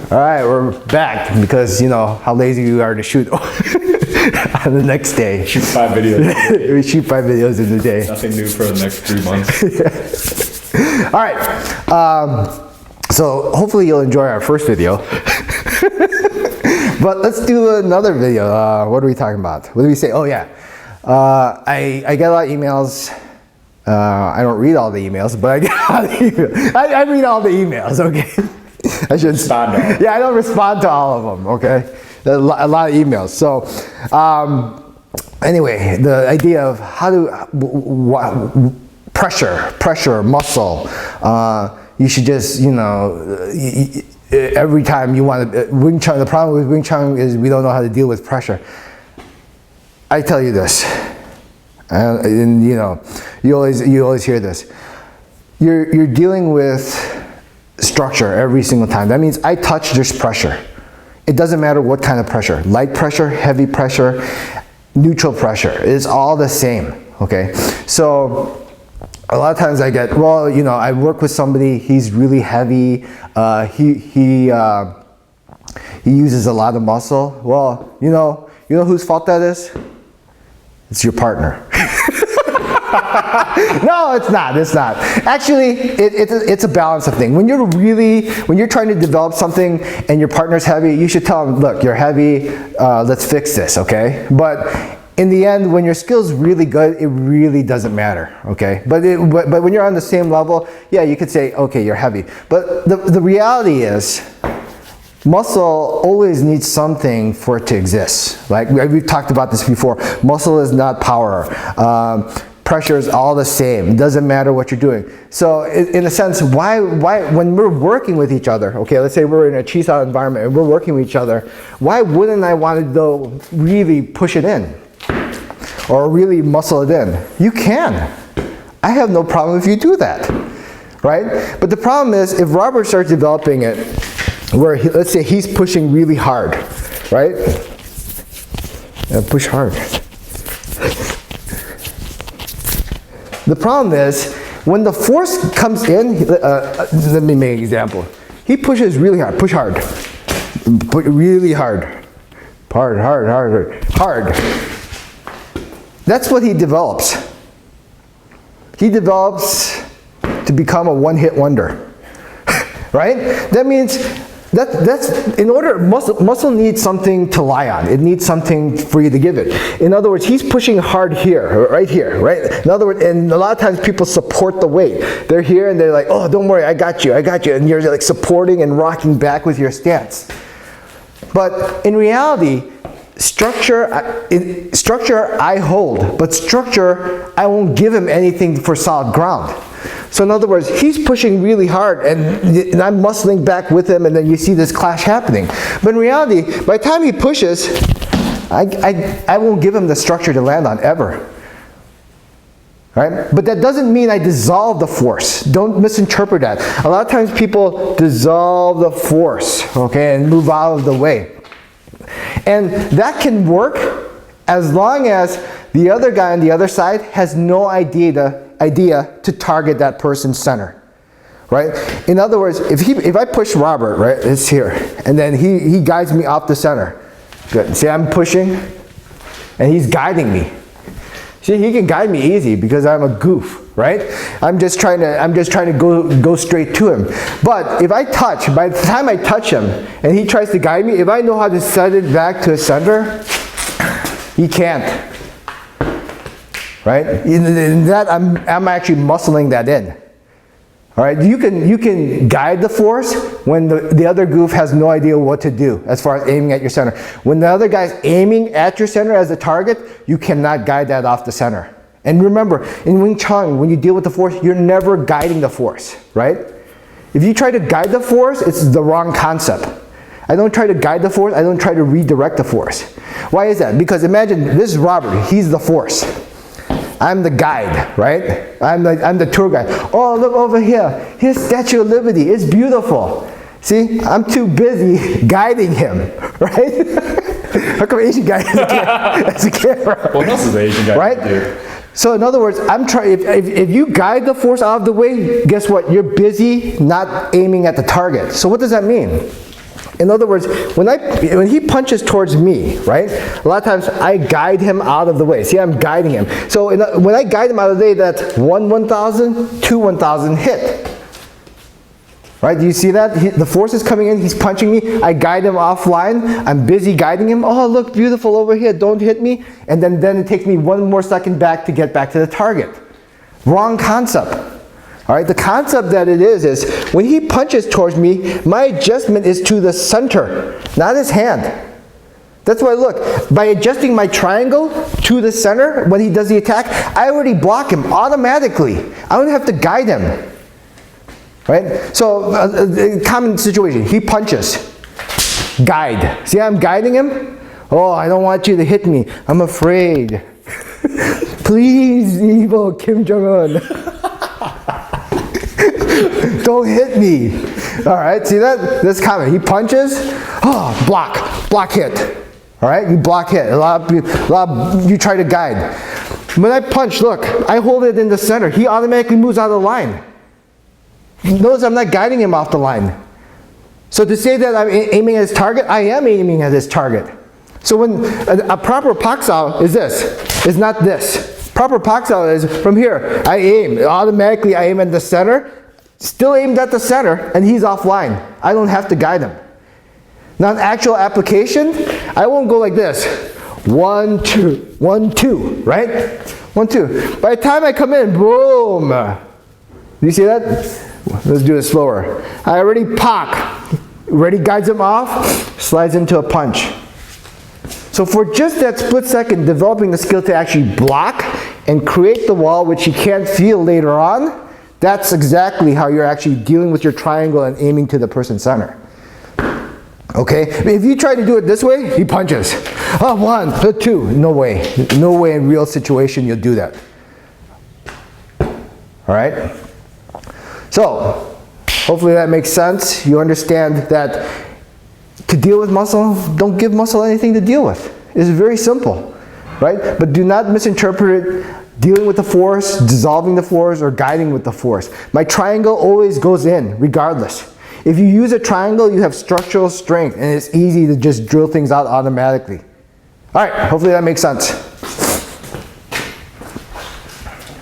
All right, we're back because you know how lazy we are to shoot on the next day. Shoot 5 videos. We shoot 5 videos in a day. Nothing new for the next 3 months. Yeah. All right, so hopefully you'll enjoy our first video. But let's do another video. What are we talking about? What did we say? Oh yeah, I get a lot of emails. I don't read all the emails, but I get a lot of emails. I read all the emails, okay? I should respond to them. Yeah, I don't respond to all of them, okay? A lot of emails. So, anyway, the idea of how to, pressure, muscle. You should just, you know, every time you want to, Wing Chun, the problem with Wing Chun is we don't know how to deal with pressure. I tell you this, and you know, you always hear this. You're dealing with structure every single time. That means I touch, there's pressure. It doesn't matter what kind of pressure. Light pressure, heavy pressure, neutral pressure. It's all the same, okay? So a lot of times I get, well, you know, I work with somebody, he's really heavy, he uses a lot of muscle. Well, you know whose fault that is? It's your partner. No, it's not. It's not. Actually, it's a balance of things. When you're trying to develop something and your partner's heavy, you should tell them, look, you're heavy, let's fix this, okay? But in the end, when your skill's really good, it really doesn't matter, okay? But when you're on the same level, yeah, you could say, okay, you're heavy. But the reality is, muscle always needs something for it to exist. Like we've talked about this before. Muscle is not power. Pressure is all the same. It doesn't matter what you're doing. So in a sense, why when we're working with each other, okay, let's say we're in a Chisao environment and we're working with each other, why wouldn't I want to though really push it in or really muscle it in? You can. I have no problem if you do that, right? But the problem is if Robert starts developing it where let's say he's pushing really hard, right? Push hard. The problem is, when the force comes in, let me make an example. He pushes really hard, push hard. Really hard. Hard. That's what he develops. He develops to become a one-hit wonder, right? That means, that's in order, muscle needs something to lie on. It needs something for you to give it. In other words, he's pushing hard here, right? In other words, and a lot of times people support the weight. They're here and they're like, oh, don't worry, I got you. And you're like supporting and rocking back with your stance. But in reality, structure I hold, but structure, I won't give him anything for solid ground. So in other words, he's pushing really hard and I'm muscling back with him and then you see this clash happening. But in reality, by the time he pushes, I won't give him the structure to land on ever. Right? But that doesn't mean I dissolve the force. Don't misinterpret that. A lot of times people dissolve the force, okay, and move out of the way. And that can work as long as the other guy on the other side has no idea to target that person's center, right? In other words, if I push Robert, right, it's here, and then he guides me off the center. Good. See, I'm pushing, and he's guiding me. See, he can guide me easy because I'm a goof, right? I'm just trying to go straight to him. But if I touch, by the time I touch him, and he tries to guide me, if I know how to set it back to his center, he can't. Right? In that, I'm actually muscling that in. All right? You can guide the force when the other goof has no idea what to do as far as aiming at your center. When the other guy's aiming at your center as a target, you cannot guide that off the center. And remember, in Wing Chun, when you deal with the force, you're never guiding the force, right? If you try to guide the force, it's the wrong concept. I don't try to guide the force, I don't try to redirect the force. Why is that? Because imagine, this is Robert, he's the force. I'm the guide, right? I'm the tour guide. Oh, look over here. Here's Statue of Liberty. It's beautiful. See, I'm too busy guiding him, right? How come Asian guy has a camera? What else is the Asian guy right? do? So in other words, I'm trying. If you guide the force out of the way, guess what? You're busy not aiming at the target. So what does that mean? It In other words, when he punches towards me, right? A lot of times I guide him out of the way. See, I'm guiding him. So when I guide him out of the way, that's 1,000, 1,000 hit. Right? Do you see that? The force is coming in. He's punching me. I guide him offline. I'm busy guiding him. Oh, look, beautiful over here. Don't hit me. And then it takes me 1 more second back to get back to the target. Wrong concept. All right, the concept that it is when he punches towards me, my adjustment is to the center, not his hand. That's why, look, by adjusting my triangle to the center when he does the attack, I already block him automatically. I don't have to guide him. Right? So, common situation, he punches. Guide. See how I'm guiding him? Oh, I don't want you to hit me. I'm afraid. Please, evil Kim Jong-un. Don't hit me. All right, see that? That's common. He punches, oh, block hit. All right, you block hit. A lot of you try to guide. When I punch, look, I hold it in the center. He automatically moves out of the line. Notice I'm not guiding him off the line. So to say that I'm aiming at his target, I am aiming at his target. So when a proper paksao is this, is not this. Proper paksao is from here, I aim. Automatically I aim at the center. Still aimed at the center, and he's offline. I don't have to guide him. Now, in actual application, I won't go like this. 1, 2, 1, 2, right? 1, 2. By the time I come in, boom. Do you see that? Let's do it slower. I already already guides him off, slides into a punch. So for just that split second, developing the skill to actually block and create the wall, which you can't feel later on, that's exactly how you're actually dealing with your triangle and aiming to the person's center. Okay? If you try to do it this way, he punches. Oh, 1, 2. No way. No way in real situation you'll do that. All right? So, hopefully that makes sense. You understand that to deal with muscle, don't give muscle anything to deal with. It's very simple. Right? But do not misinterpret it. Dealing with the force, dissolving the force, or guiding with the force. My triangle always goes in, regardless. If you use a triangle, you have structural strength, and it's easy to just drill things out automatically. All right, hopefully that makes sense.